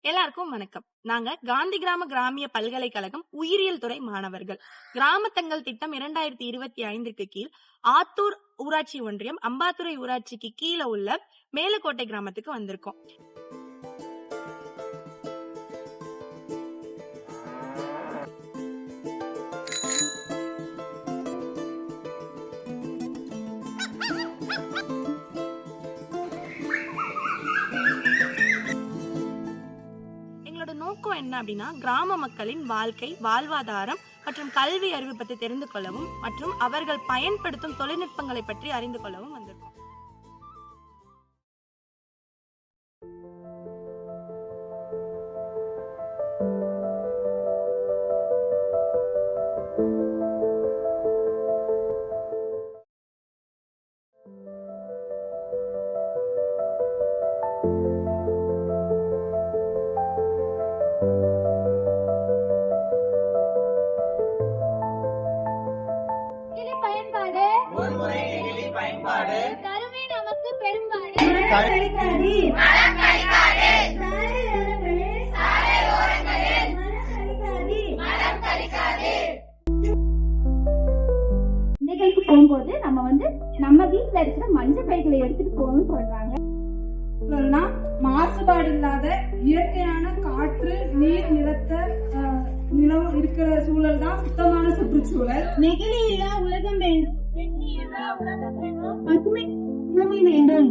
எல்லாருக்கும் வணக்கம். நாங்க காந்தி கிராமிய பல்கலைக்கழகம் உயிரியல் துறை மாணவர்கள். கிராமத்தங்கள் திட்டம் 2025க்கு கீழ் ஆத்தூர் ஊராட்சி ஒன்றியம் அம்பாத்துறை ஊராட்சிக்கு கீழே உள்ள மேலக்கோட்டை கிராமத்துக்கு வந்திருக்கோம். நோக்கம் என்ன அப்படின்னா, கிராம மக்களின் வாழ்க்கை, வாழ்வாதாரம் மற்றும் கல்வி அறிவு பற்றி தெரிந்து கொள்ளவும் மற்றும் அவர்கள் பயன்படுத்தும் தொழில்நுட்பங்களை பற்றி அறிந்து கொள்ளவும் வந்திருக்கோம். கருவி நமக்கு பெரும்பாடு. நிகழ்ச்சி போகும்போது நம்ம வீட்டுல இருக்கிற மஞ்சள் பைகளை எடுத்துட்டு போகணும்னு சொல்றாங்க. மாசுபாடு இல்லாத இயற்கையான காற்று, நீர், நிலம் இருக்கிற சூழல் தான் சுத்தமான சுற்றுச்சூழல். நெகிழி இல்லா உலகம் வேண்டும். பசுமை பூமி வேண்டும்.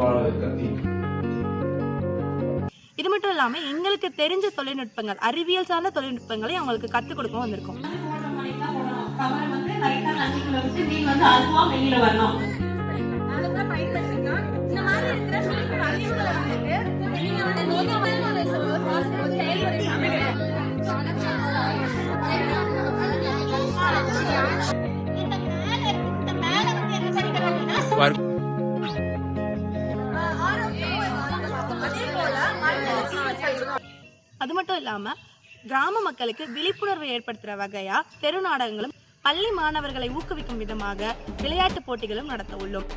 வாழ்த்துக்கள். இது மட்டும் இல்லாம எங்களுக்கு தெரிஞ்ச தொழில்நுட்பங்கள், அறிவியல் சார்ந்த தொழில்நுட்பங்களை அவங்களுக்கு கத்துக் கொடுக்க வந்திருக்கோம். அது மட்டும் இல்லாம கிராம மக்களுக்கு விழிப்புணர்வு ஏற்படுத்துற வகையா தெரு நாடகங்களும் பள்ளி மாணவர்களை ஊக்குவிக்கும் விதமாக விளையாட்டு போட்டிகளும் நடத்த உள்ளோம்.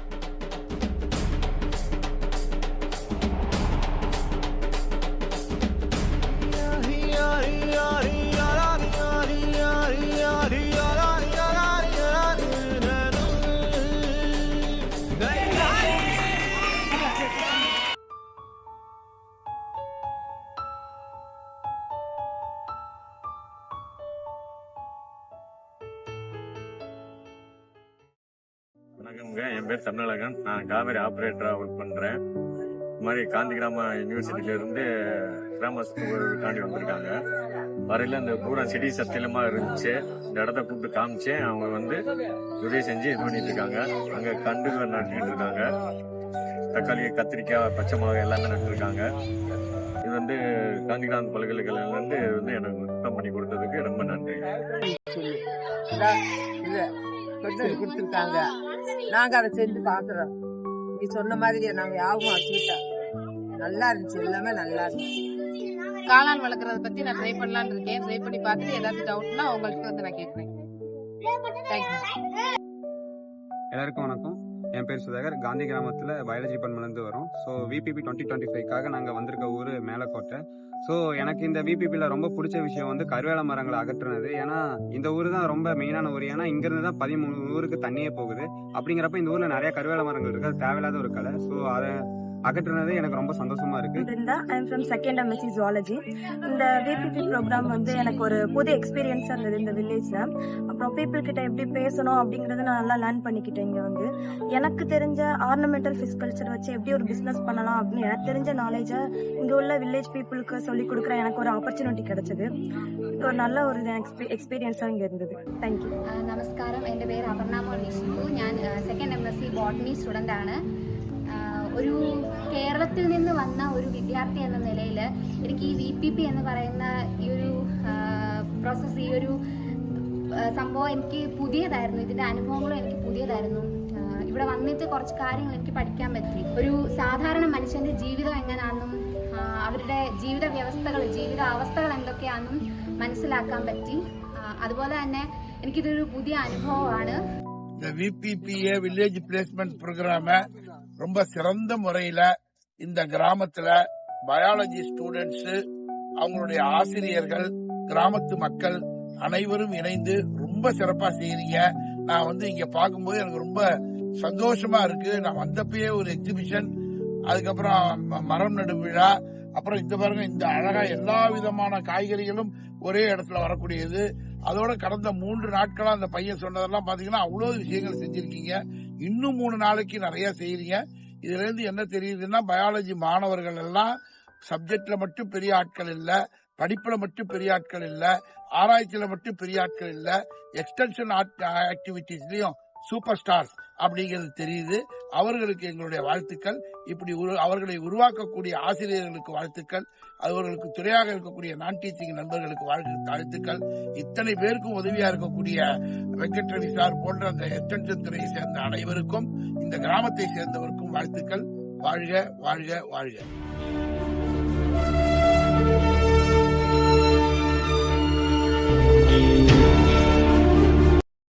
வணக்கம்ங்க, என் பேர் தமிழகன். நான் காவேரி ஆப்ரேட்டராக ஒர்க் பண்ணுறேன். இந்த மாதிரி காந்தி கிராம யூனிவர்சிட்டியிலேருந்து கிராம தாண்டி வந்திருக்காங்க. வரையில் இந்த பூரா சிட்டி சத்தியமாக இருந்துச்சு. இந்த இடத்த கூப்பிட்டு காமிச்சு அவங்க உதவி செஞ்சு இது பண்ணிட்டு இருக்காங்க. அங்கே கண்டுகளை நட்டுக்கிட்டு இருக்காங்க. தக்காளி, கத்திரிக்காய், பச்சை மிளகாய் எல்லாமே நட்டுருக்காங்க. இது காந்தி கிராம பல்கலைக்கழகம்லேருந்து எனக்கு சுத்தம் பண்ணி கொடுத்ததுக்கு ரொம்ப நன்றி. கொடுத்துருக்காங்க. நாங்க அதை செஞ்சு பாக்குறோம். நீ சொன்ன மாதிரி நாங்க யாவும் வச்சுக்கிட்டோம். நல்லா இருந்துச்சு, எல்லாமே நல்லா இருந்துச்சு. காளான் வளர்க்கறத பத்தி நான் ட்ரை பண்ணலான்னு இருக்கேன். ட்ரை பண்ணி பார்த்துட்டு ஏதாவது டவுட்னா உங்களுக்கு நான் கேட்கிறேன். எல்லாருக்கும் வணக்கம். என் பேர் சுதாகர். காந்தி கிராமத்தில் பயாலஜி டிபார்ட்மெண்ட்லேருந்து வரோம். ஸோ விபிபி 2025க்காக நாங்கள் வந்திருக்க ஊர் மேலக்கோட்டை. ஸோ எனக்கு இந்த விபிபியில் ரொம்ப பிடிச்ச விஷயம் கருவேல மரங்களை அகற்றுனது. ஏன்னா இந்த ஊர் தான் ரொம்ப மெயினான ஊர். ஏன்னா இங்கேருந்து தான் 13 ஊருக்கு தண்ணியே போகுது. அப்படிங்கிறப்ப இந்த ஊரில் நிறைய கருவேல மரங்கள் இருக்குது. அது தேவையில்லாத ஒரு கலை. ஸோ அதை அகற்றுனது எனக்கு ரொம்ப சந்தோஷமா இருக்கு. Brinda, I am from second MSc zoology. இந்த விபிபி ப்ரோக்ராம் வந்து எனக்கு ஒரு புது எக்ஸ்பீரியன்ஸாக இருந்தது இந்த வில்லேஜில். அப்புறம் பீப்புள் கிட்ட எப்படி பேசணும் அப்படிங்கிறத நான் நல்லா லேர்ன் பண்ணிக்கிட்டேன். இங்கே வந்து எனக்கு தெரிஞ்ச ஆர்னமெண்டல் ஃபிஷ் கல்ச்சர் வச்சு எப்படி ஒரு பிஸ்னஸ் பண்ணலாம் அப்படின்னு எனக்கு தெரிஞ்ச நாலேஜை இங்கே உள்ள வில்லேஜ் பீப்புளுக்கு சொல்லிக் கொடுக்குற எனக்கு ஒரு ஆப்பர்ச்சுனிட்டி கிடைச்சது. ஒரு நல்ல ஒரு எக்ஸ்பீரியன்ஸாக இங்கே இருந்தது. தேங்க்யூ. നമസ്കാരം, എൻ്റെ പേര് അപർണ മോളി ഷിബു. ഞാൻ സെക്കൻഡ് MSc ബോട്ടണി സ്റ്റുഡൻ്റാണ്. ഒരു കേരളത്തിൽ നിന്ന് വന്ന ഒരു വിദ്യാർത്ഥി എന്ന നിലയിൽ എനിക്ക് ഈ VPP എന്ന് പറയുന്ന ഈ ഒരു പ്രോസസ്സ്, ഈ ഒരു സംഭവം എനിക്ക് പുതിയതായിരുന്നു. ഇതിൻ്റെ അനുഭവങ്ങളും എനിക്ക് പുതിയതായിരുന്നു. ഇവിടെ വന്നിട്ട് കുറച്ച് കാര്യങ്ങൾ എനിക്ക് പഠിക്കാൻ പറ്റി. ഒരു സാധാരണ മനുഷ്യൻ്റെ ജീവിതം എങ്ങനെയാണെന്നും അവരുടെ ജീവിത വ്യവസ്ഥകൾ, ജീവിത അവസ്ഥകൾ എന്തൊക്കെയാണെന്നും മനസ്സിലാക്കാൻ പറ്റി. അതുപോലെ തന്നെ എനിക്കിതൊരു പുതിയ അനുഭവമാണ്. இந்த VPPA வில்லேஜ் பிளேஸ்மெண்ட் ப்ரோக்ராம ரொம்ப சிறந்த முறையில இந்த கிராமத்துல பயாலஜி ஸ்டூடெண்ட்ஸ், அவங்களுடைய ஆசிரியர்கள், கிராமத்து மக்கள் அனைவரும் இணைந்து ரொம்ப சிறப்பா செய்யறீங்க. நான் வந்து இங்க பார்க்கும்போது எனக்கு ரொம்ப சந்தோஷமா இருக்கு. நான் வந்தப்பயே ஒரு எக்ஸிபிஷன், அதுக்கப்புறம் மரம் நடு விழா, அப்புறம் இந்த பாருங்க இந்த அழகா எல்லா விதமான காய்கறிகளும் ஒரே இடத்துல வரக்கூடியது. அதோட கடந்த 3 நாட்களா அந்த பையன் சொன்னதெல்லாம் பாத்தீங்கன்னா அவ்வளவு விஷயங்கள் செஞ்சிருக்கீங்க. இன்னும் 3 நாளைக்கு நிறைய செய்யறீங்க. இதுல இருந்து என்ன தெரியுதுன்னா, பயாலஜி மாணவர்கள் எல்லாம் சப்ஜெக்ட்ல மட்டும் பெரிய ஆட்கள் இல்ல, படிப்புல மட்டும் பெரிய ஆட்கள் இல்ல, ஆராய்ச்சியில மட்டும் பெரிய ஆட்கள் இல்ல, எக்ஸ்டென்ஷன் ஆக்டிவிட்டிஸ்லயும் சூப்பர் ஸ்டார்ஸ் அப்படிங்கிறது தெரியுது. அவர்களுக்கு எங்களுடைய வாழ்த்துக்கள். இப்படி அவர்களை உருவாக்கக்கூடிய ஆசிரியர்களுக்கு வாழ்த்துக்கள். அவர்களுக்கு துறையாக இருக்கக்கூடிய நான் டீச்சிங் நண்பர்களுக்கு வாழ்த்துக்கள். இத்தனை பேருக்கும் உதவியா இருக்கக்கூடிய வெங்கட்ரவி சார் போன்ற அந்த எக்ஸ்டென்ஷன் துறையை சேர்ந்த அனைவருக்கும், இந்த கிராமத்தை சேர்ந்தவருக்கும் வாழ்த்துக்கள். வாழ்க வாழ்க வாழ்க.